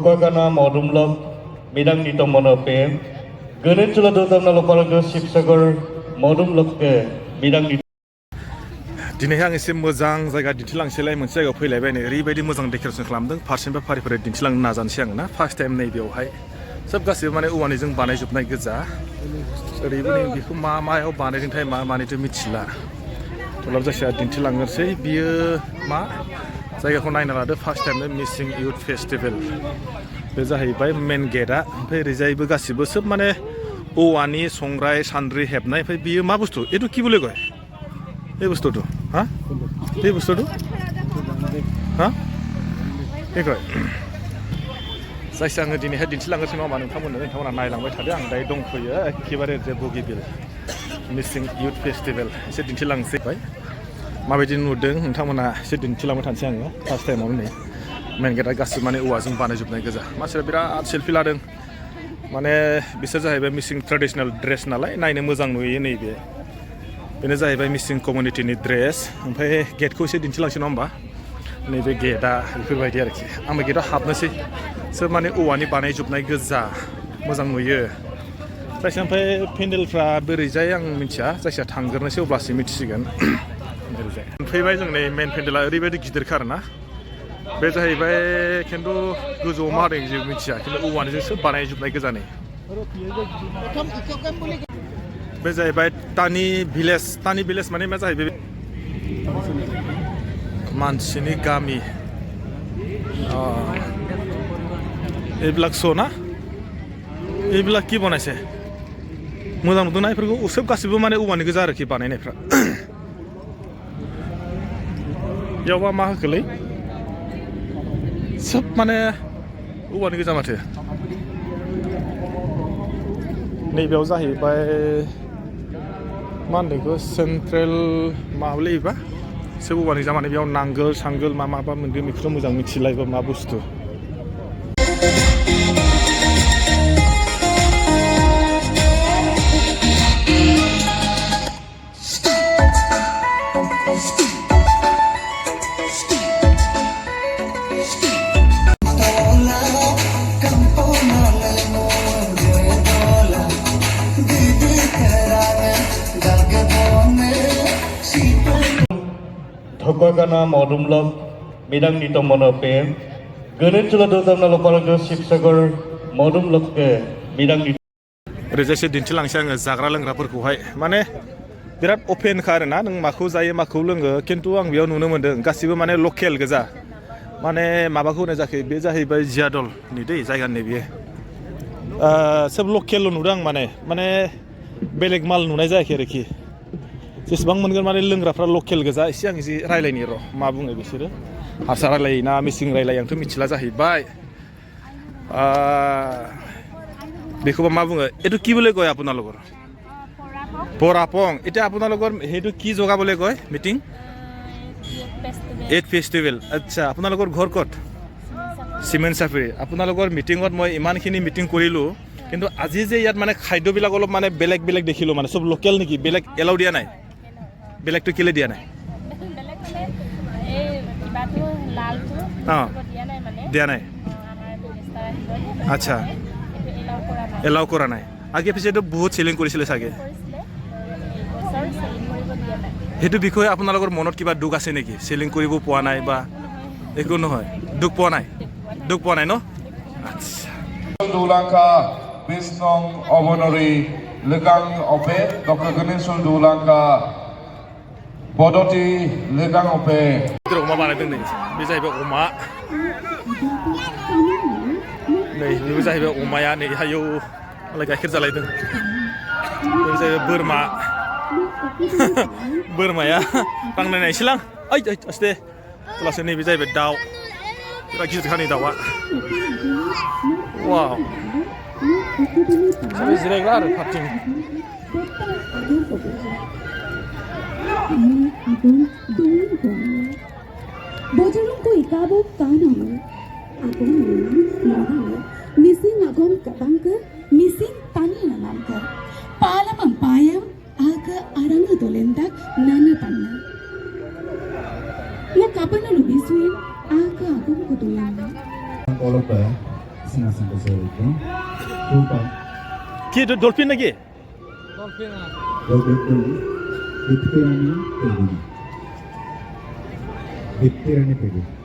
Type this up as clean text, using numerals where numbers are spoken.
Dhokakana modumlok midang nito monope Gerin chula dotam na lokalaga sipsagar modumlok ke midang nito दिनै आं एसे मोजां जायगा दिन्थिलांसैलाय मोनसे जायगायाव फैलायबाय नै ओरैबायदि मोजां डेक'रेसन खालामदों फारसेनिफ्राय फारिफोर दिन्थिलांनो नाजानोसै आं ना फार्स्ट टाइम नै बेवहाय सोब गासैबो माने औवानिजों बानायजोबनाय गोजा ओरैबो नै बेखौ मायाव बानायदोंथाय मानिथ' मिथिला थेवब्लाबो जायखिया दिन्थिलांनोसै बियो मा जायगाखौ नायना लादो फार्स्ट टाइम मिसिं इउथ फेस्टिभेल बे जाहैबाय मेन गेटआ ओमफ्राय ओरैजायबो गासिबो सोब माने औवानि संग्राय सान्द्रि हेबनाय ओमफ्राय बियो मा बुस्थु एटु কি বুলি কয় এই বস্তুটো হা এই বস্তুটো হা কি কয় जायखिया आङो दिनैहाय दिन्थिलांगासिनो नङा होमबा नोंथांमोना नायलांबाय थादो आं दायो दंफैयो एखेबारे जे बगिबिल मिसिं इउथ फेस्टिभेल एसे दिन्थिलांसै माबायदि नुदों नोंथांमोना एसे दिन्थिलांबाय थानोसै आङो फार्स्ट टाइमावनो नै मेन गेटआ गासिबो माने औवाजों बानायजोबनाय गोजा मानसिफ्रा बिराद सेल्फि लादों माने बिसोर जाहैबाय मिसिं ट्रेडिसनेल ड्रेस नालाय नायनो मोजां नुयो नैबे बेनो जाहैबाय मिसिं कमिउनिटिनि ड्रेस ओमफ्राय गेटखौ एसे दिन्थिलांसै नङा होमबा नैबे गेटआ बेफोरबायदि आरोखि आंबो गेटआव हाबनोसै सोब माने औवानि बानायजोबनाय गोजा मोजां नुयो जायखिया ओमफ्राय पेन्डेलफ्रा बोरैजाय आं मिथिया जायखिया थांग्रोनोसै अब्लासो मिथिसिगोन फैबाय जों नै मेन पेन्डेला ओरैबायदि गिदिरखा आरोना बे जाहैबाय खिन्थु गोजौआव मा होदों जेबो मिथिया खिन्थु औवानिजोंसो बानायजोबनाय गोजा नै बे जाहैबाय टानि भिलेज माने मा जाहैबाय मानसिनि गामि এইবিলাক চ' ना এইবিলাক কি बनायसे मोजां नुदोंना बेफोरखौ सोब गासिबो माने औवानि गोजा आरोखि बानायनायफ्रा बेयावबा मा होखोलै सोब माने औवानि गोजा माथो नैबेयाव जाहैबाय मा होनदों बेखौ सेन्ट्रेल माबालै एबा सोब औवानि गोजा माने बेयाव नांगोल सांगोल माबा मोनगोन बेखौथ' मोजां मिथिलायबा मा बुस्थु Dhokakana modumlok midang nito monope Gerin chula dotam na lokalaga sipsagar modumlok ke midang nito ओरैजायसो दिन्थिलांसै आङो जाग्रा लोंग्राफोरखौहाय माने बिराद अपेनखा आरोना नों माखौ जायो माखौ लोङो खिन्थु आं बेयाव नुनो मोन्दों गासिबो माने लकेल गोजा माने माबाखौ होनाय जायाखै बे जाहैबाय जियादलनि दै जायगानि बियो सोब लकेलल' नुदों आं माने बेलेग माल नुनाय जायाखै आरोखि जेसेबां मोनगोन माने लोंग्राफ्रा लकेल गोजा एसे आं एसे रायलायनि र' मा बुङो बिसोरो हारसा रायलायो ना मिसिं रायलायो आंथ' मिथिला जाहैबाय बेखौबा मा बुङो এইটো কি বুলি কয় আপোনালোকৰ পৰাপং এতিয়া আপোনালোকৰ সেইটো কি জগা বুলি কয় মিটিং ইউথ ফেষ্টিভেল আচ্ছা আপোনালোকৰ ঘৰ ক'ত চিমেণ্ট চাপৰি আপোনালোকৰ মিটিঙত মই ইমানখিনি মিটিং কৰিলোঁ কিন্তু আজি যে ইয়াত মানে খাদ্যবিলাক অলপ মানে বেলেগ দেখিলোঁ মানে চব লোকেল নেকি বেলেগ এলাউ দিয়া নাই বেলেগটো কেলে দিয়া নাই অঁ দিয়া নাই আচ্ছা এলাউ কৰা নাই আগে পিছেতো বহুত চেলিং কৰিছিলে চাগে সেইটো বিষয়ে আপোনালোকৰ মনত কিবা দুখ আছে নেকি চেলিং কৰিব পোৱা নাই বা একো নহয় দুখ পোৱা নাই ন আচ্ছা Dulangka Bisnong Obonori Legang Ope Dr. Ganesul Dulangka Bodoti Legang Ope itu अमा बानायदों नै बे जाहैबाय अमा नै बेबो जाहैबाय अमाया नै हायौ मालाय गाइखेर जालायदों बेबो जाहैबाय बोरमा बोरमाया रां नायनायसैलां ओइ आस्ते लासै नैबे जाहैबाय दाउ बिराद गिदिरखा नै दाउआ वाव साबे जिरायग्रा आरो फारथिं Bojarongko ikabok tanong agong naman missing agong kabangka missing tani namangka palam ampayam aga aranga dolendak nana panna ya kapana lubisuin aga agong kudolang Olope Sinasan saya itu, lupa. কি ডলফিন নাকি Waktu itu, Diptirani Pedi.